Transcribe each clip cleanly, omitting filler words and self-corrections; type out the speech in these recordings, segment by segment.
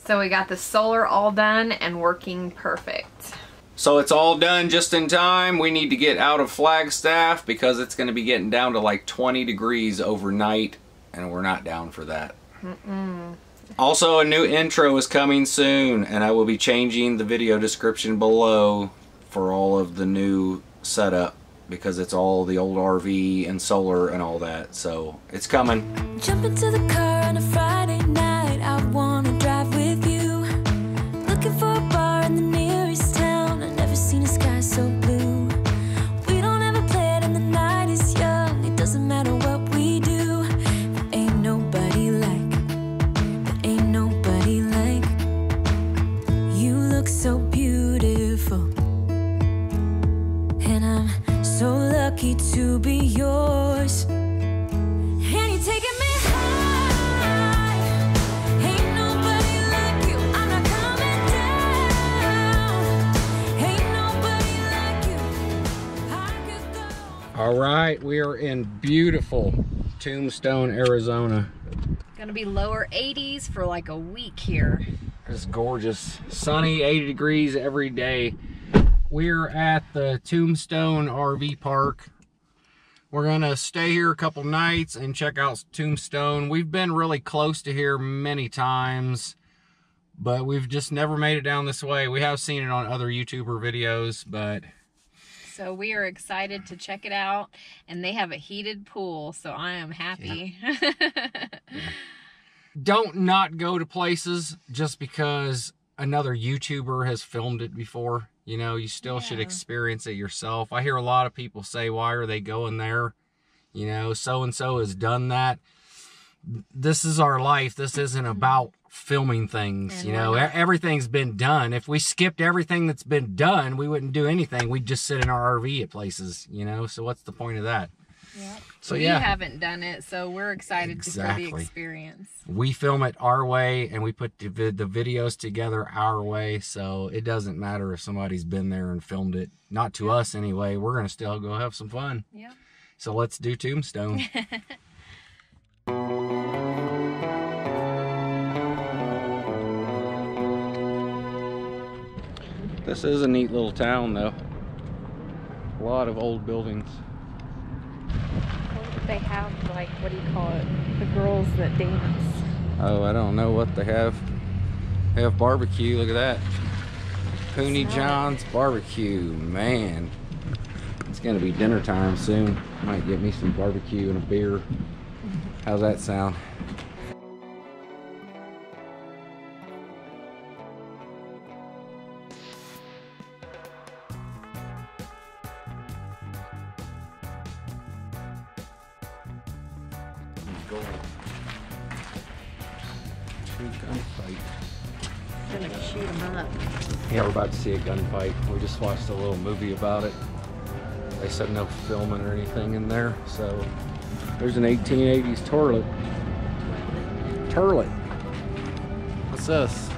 So we got the solar all done and working perfect. So it's all done just in time. We need to get out of Flagstaff because it's going to be getting down to like 20 degrees overnight, and we're not down for that. Also, a new intro is coming soon, and I will be changing the video description below for all of the new setup because it's all the old RV and solar and all that. So it's coming. Jump into the car on a Friday night. I wanna drive with you. Looking for a bar in the nearest town. I've never seen a sky so blue. We don't have a plan and the night is young. It doesn't matter what we do. There ain't nobody like. There ain't nobody like. You look so beautiful. And I'm so lucky to be yours. And you're taking me high. Ain't nobody like you. I'm not coming down. Ain't nobody like you. I could go. All right, we are in beautiful Tombstone, Arizona. Gonna be lower 80s for like a week here. It's gorgeous. Sunny, 80 degrees every day. We're at the Tombstone RV Park. We're gonna stay here a couple nights and check out Tombstone. We've been really close to here many times, but we've just never made it down this way. We have seen it on other YouTuber videos, but... So we are excited to check it out, and they have a heated pool, so I am happy. Yeah. Don't not go to places just because another YouTuber has filmed it before. You know, you still should experience it yourself. I hear a lot of people say, why are they going there? You know, so-and-so has done that. This is our life. This isn't about filming things. You know, everything's been done. If we skipped everything that's been done, we wouldn't do anything. We'd just sit in our RV at places, you know? So what's the point of that? Yep. So we yeah, haven't done it, so we're excited for the experience. We film it our way, and we put the videos together our way, so it doesn't matter if somebody's been there and filmed it. Not to us anyway. We're gonna still go have some fun. Yeah. So let's do Tombstone. This is a neat little town, though. A lot of old buildings. They have, like, what do you call it? The girls that dance. Oh, I don't know what they have. They have barbecue, look at that. Poonie John's barbecue, man. It's gonna be dinner time soon. Might get me some barbecue and a beer. How's that sound? Gunfight. Gonna shoot them up. Yeah, we're about to see a gunfight. We just watched a little movie about it. They said no filming or anything in there, so there's an 1880s toilet. Turlet. What's this?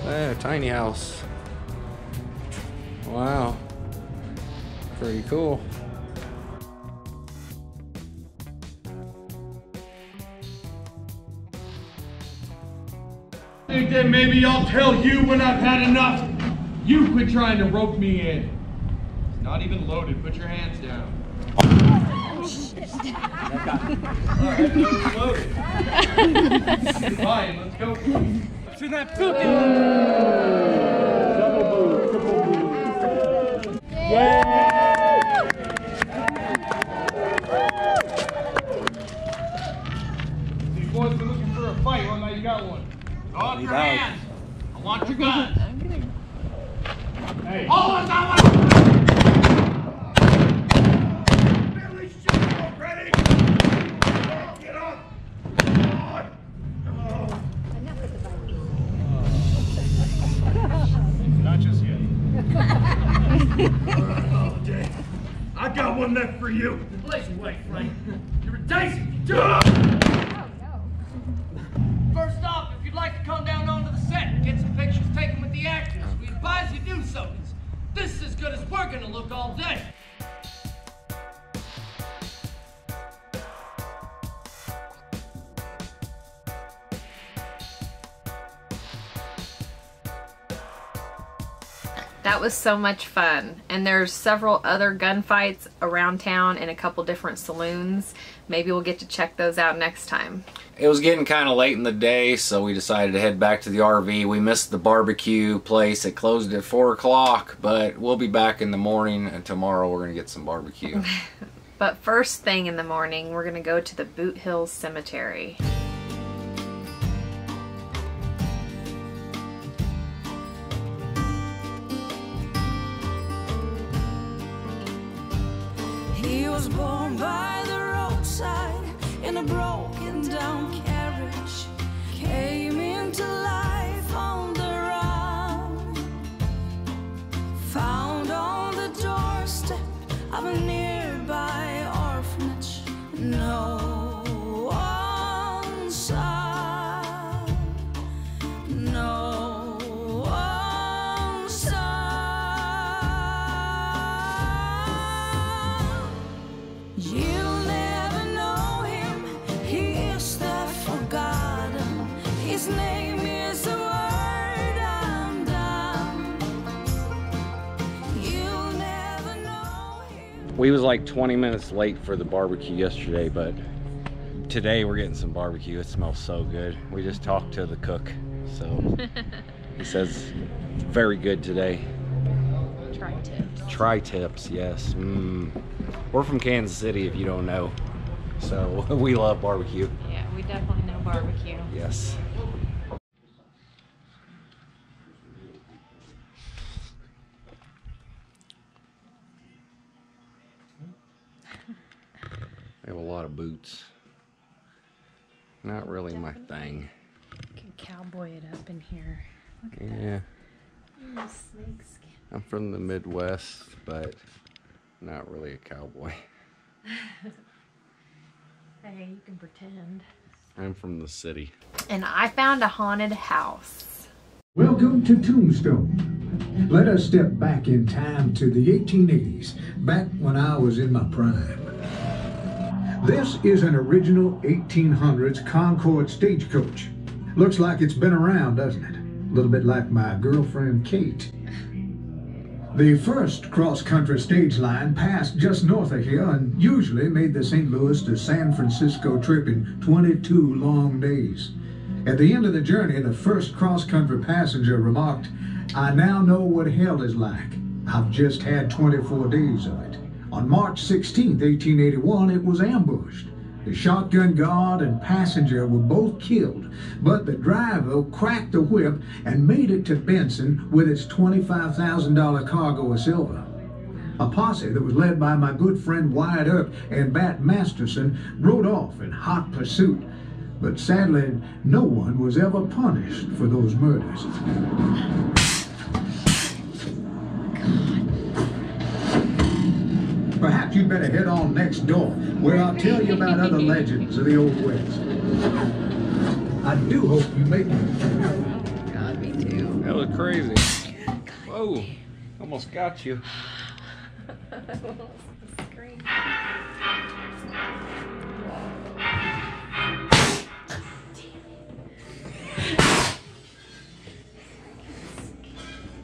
Yeah, tiny house. Wow. Pretty cool. I think that maybe I'll tell you when I've had enough. You quit trying to rope me in. It's not even loaded. Put your hands down. Oh, shit. Alright, it's loaded. Fine, let's go. To that booty. Double boo, triple boo. Yeah! These boys been looking for a fight. Well, now you got one. Off your hands! I want your gun! Hey! Hold on, that one! Barely shooting already! Get up! Come on! Enough with the Not just yet. Oh, dang. I got one left for you. Blaze away, Frank. You're a daisy! First off, if you'd like to come down onto the set and get some pictures taken with the actors, we advise you do so, because this is as good as we're going to look all day. That was so much fun. And there's several other gunfights around town in a couple different saloons. Maybe we'll get to check those out next time. It was getting kind of late in the day, so we decided to head back to the RV. We missed the barbecue place. It closed at 4 o'clock, but we'll be back in the morning, and tomorrow we're going to get some barbecue. But first thing in the morning, we're going to go to the Boot Hill Cemetery. He was born by the roadside in a broken down carriage, came into life on the run, found on the doorstep of a nearby orphanage. No one saw, no one saw. You'll never know him, he is the forgotten. His name is the word undone. You'll never know him. We was like 20 minutes late for the barbecue yesterday, but today we're getting some barbecue. It smells so good. We just talked to the cook, so he says it's very good today. Tri-tips. Tri-tips, yes. We're from Kansas City, if you don't know, so we love barbecue. Yeah, we definitely know barbecue. Yes. I have a lot of boots. Not really my thing. You can cowboy it up in here. Look at Yeah, that. Snake skin. I'm from the Midwest, but not really a cowboy. Hey, you can pretend. I'm from the city. And I found a haunted house. Welcome to Tombstone. Let us step back in time to the 1880s, back when I was in my prime. This is an original 1800s Concord stagecoach. Looks like it's been around, doesn't it? A little bit like my girlfriend Kate. The first cross-country stage line passed just north of here and usually made the St. Louis to San Francisco trip in 22 long days. At the end of the journey, the first cross-country passenger remarked, "I now know what hell is like. I've just had 24 days of it." On March 16, 1881, it was ambushed. The shotgun guard and passenger were both killed, but the driver cracked the whip and made it to Benson with its $25,000 cargo of silver. A posse that was led by my good friend Wyatt Earp and Bat Masterson rode off in hot pursuit, but sadly, no one was ever punished for those murders. Perhaps you'd better head on next door, where I'll tell you about other legends of the Old West. I do hope you make it. God, me too. That was crazy. Whoa, almost got you. Scream.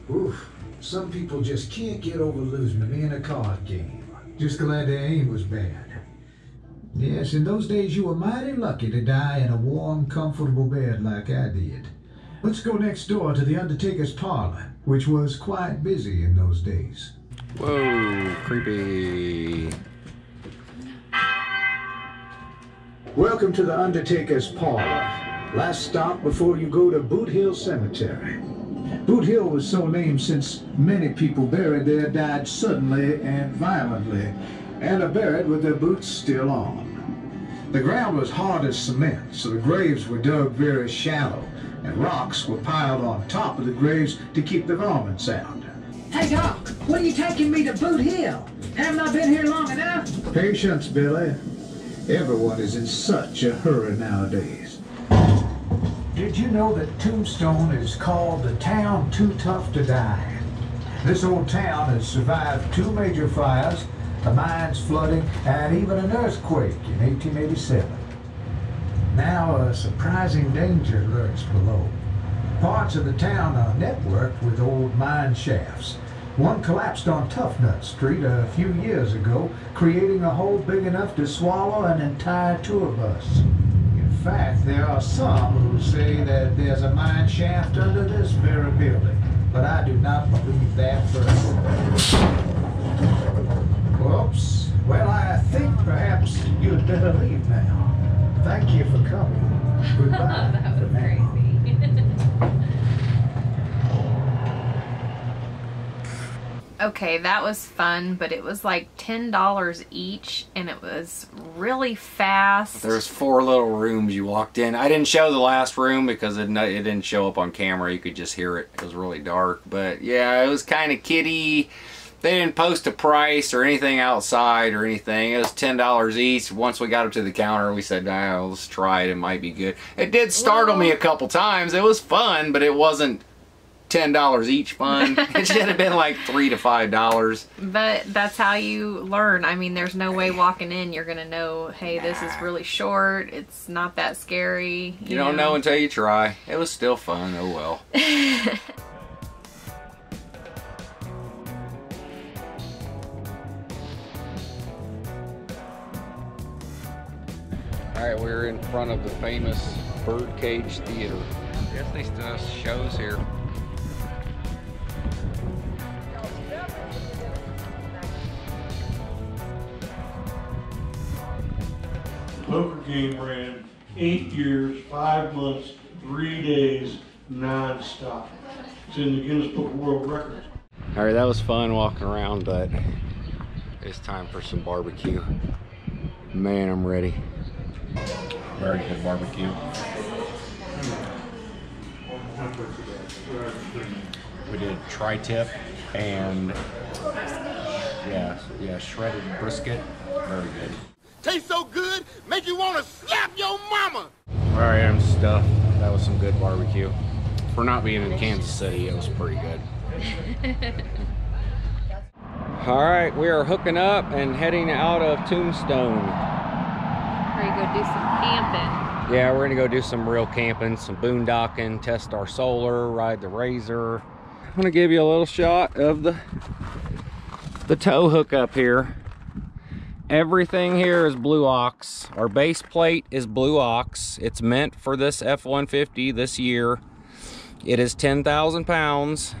Oof, some people just can't get over losing me in a card game. Just glad their aim was bad. Yes, in those days you were mighty lucky to die in a warm, comfortable bed like I did. Let's go next door to the Undertaker's parlor, which was quite busy in those days. Whoa, creepy. Welcome to the Undertaker's parlor. Last stop before you go to Boot Hill Cemetery. Boot Hill was so named since many people buried there died suddenly and violently, and are buried with their boots still on. The ground was hard as cement, so the graves were dug very shallow, and rocks were piled on top of the graves to keep the varmints out. Hey Doc, what are you taking me to Boot Hill? Haven't I been here long enough? Patience, Billy. Everyone is in such a hurry nowadays. Did you know that Tombstone is called the town too tough to die? This old town has survived 2 major fires, the mines flooding, and even an earthquake in 1887. Now a surprising danger lurks below. Parts of the town are networked with old mine shafts, One collapsed on Tough Nut Street a few years ago, creating a hole big enough to swallow an entire tour bus. In fact, there are some who say that there's a mine shaft under this very building, but I do not believe that for a minute. Whoops. Well, I think perhaps you'd better leave now. Thank you for coming. Goodbye. That was crazy. Okay, that was fun, but it was like $10 each, and it was really fast. There's 4 little rooms you walked in. I didn't show the last room because it didn't show up on camera. You could just hear it. It was really dark. But yeah, it was kind of kiddie. They didn't post a price or anything outside or anything. It was $10 each. Once we got up to the counter, we said, "Ah, let's try it. It might be good." It did startle me a couple times. It was fun, but it wasn't $10 each fun. It should have been like $3 to $5. But that's how you learn. I mean, there's no way walking in you're gonna know, hey, this is really short, it's not that scary. You don't know until you try. It was still fun. Oh well. Alright, we're in front of the famous Birdcage Theater. I guess they still have shows here. Poker game ran 8 years, 5 months, 3 days, non-stop. It's in the Guinness Book of World Records. Alright, that was fun walking around, but it's time for some barbecue. Man, I'm ready. Very good barbecue. We did tri-tip and yeah, shredded brisket. Very good. Tastes so good, make you want to slap your mama. All right, I'm stuffed. That was some good barbecue. For not being in Kansas City, it was pretty good. All right, we are hooking up and heading out of Tombstone. We're gonna go do some camping. Yeah, we're gonna go do some real camping, some boondocking, test our solar, ride the Razor. I'm gonna give you a little shot of the tow hookup here. Everything here is Blue Ox. Our base plate is Blue Ox. It's meant for this F-150 this year. It is 10,000 pounds.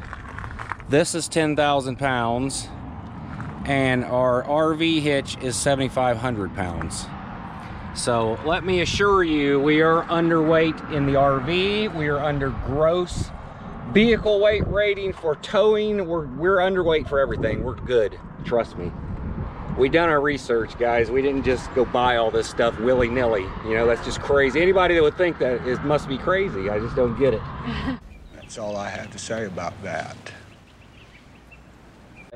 This is 10,000 pounds. And our RV hitch is 7,500 pounds. So let me assure you, we are underweight in the RV. We are under gross vehicle weight rating for towing. We're underweight for everything. We're good, trust me. We done our research, guys. We didn't just go buy all this stuff willy-nilly. You know, that's just crazy. Anybody that would think that it must be crazy. I just don't get it. That's all I have to say about that.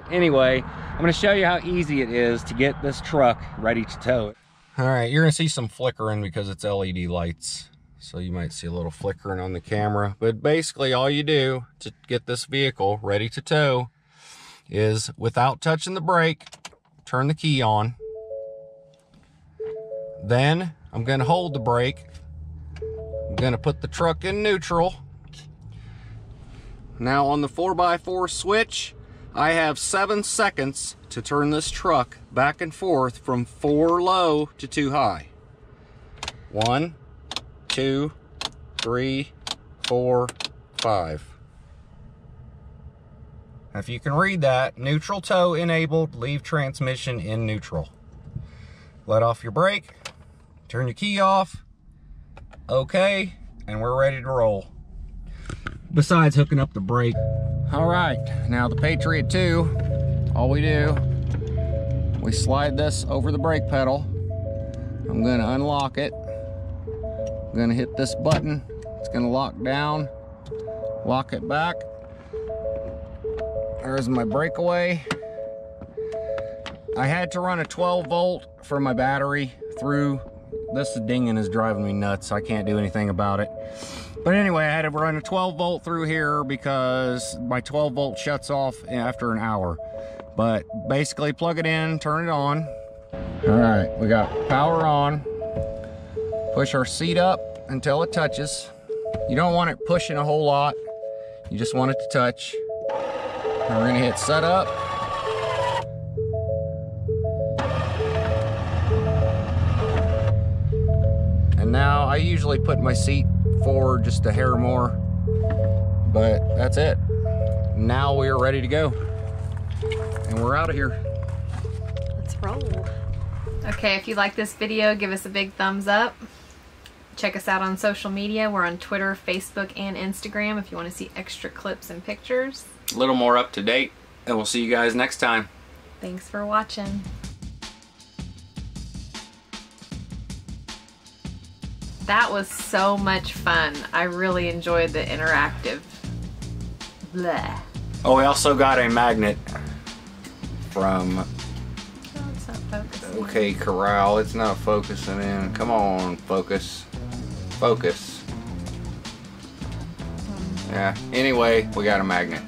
Anyway, I'm gonna show you how easy it is to get this truck ready to tow it. All right, you're gonna see some flickering because it's LED lights. So you might see a little flickering on the camera. But basically all you do to get this vehicle ready to tow is, without touching the brake, turn the key on. Then I'm gonna hold the brake. I'm gonna put the truck in neutral. Now on the 4x4 switch, I have 7 seconds to turn this truck back and forth from 4 low to 2 high. 1, 2, 3, 4, 5. If you can read that, neutral tow enabled, leave transmission in neutral. Let off your brake, turn your key off, okay, and we're ready to roll. Besides hooking up the brake. All right, now the Patriot 2, all we do, we slide this over the brake pedal. I'm gonna unlock it. I'm gonna hit this button. It's gonna lock down, lock it back. There's my Breakaway. I had to run a 12 volt for my battery through. This dinging is driving me nuts. I can't do anything about it. But anyway, I had to run a 12 volt through here because my 12 volt shuts off after an hour. But basically plug it in, turn it on. All right, we got power on. Push our seat up until it touches. You don't want it pushing a whole lot. You just want it to touch. We're gonna hit setup. And now I usually put my seat forward just a hair more, but that's it. Now we are ready to go. And we're out of here. Let's roll. Okay, if you like this video, give us a big thumbs up. Check us out on social media. We're on Twitter, Facebook, and Instagram if you want to see extra clips and pictures. A little more up to date, and we'll see you guys next time. Thanks for watching. That was so much fun. I really enjoyed the interactive. Bleh. Oh, we also got a magnet from It's not focusing. OK Corral. It's not focusing in. Come on, focus. Focus. Yeah, anyway, we got a magnet.